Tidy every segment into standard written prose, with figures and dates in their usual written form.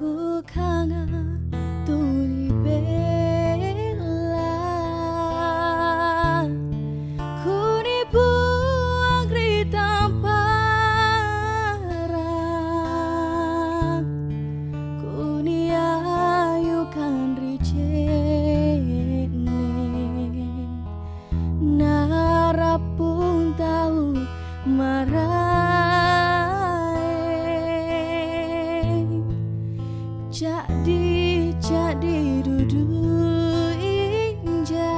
Ku kangen tuli bela ku ni buang ritampara ku ni ayu kan ricene narapun tahu marai jadi dudu inja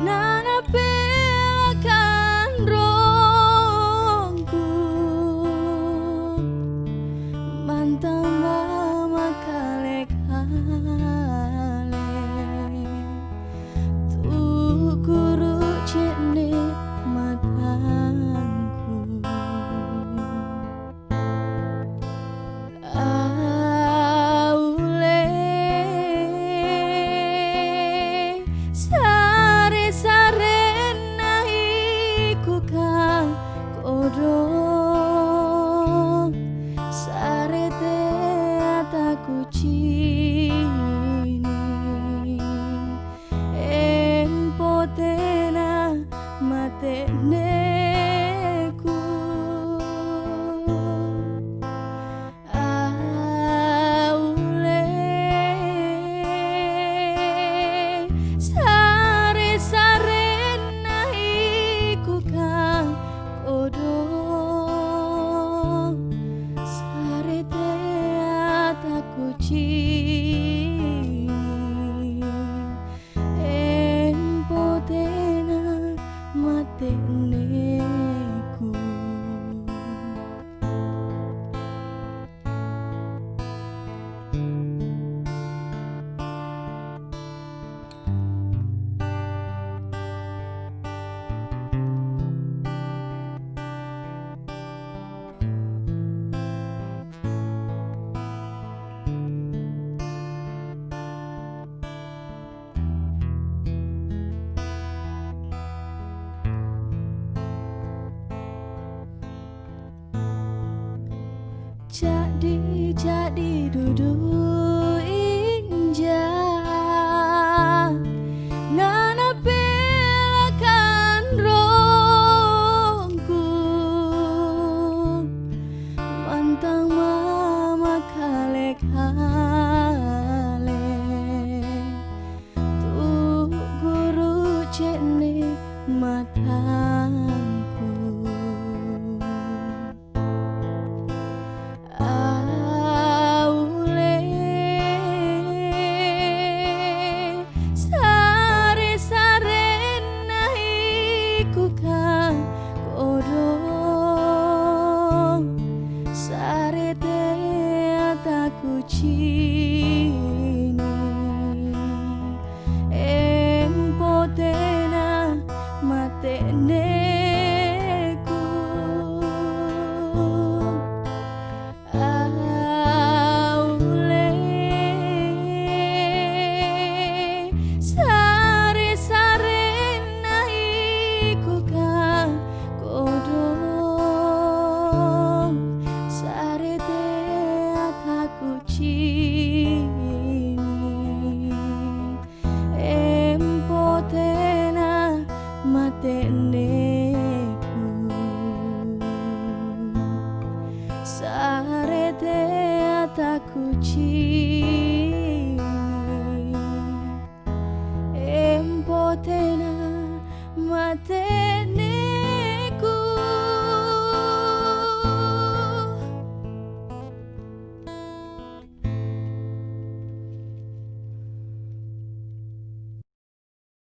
nana pelakan rongku mantang mama kale tu guru cene matangku sarete ataku cini empotena mateneku aule sare sarena iku kang kodong kucing empotena mateneku jadi dudu inja nana pelakan rongku mantang mama kale tu guru cene matangku sarete ataku cini empotena mateneku aule sare sarena iku kang kodong sarete ataku cini empotena matene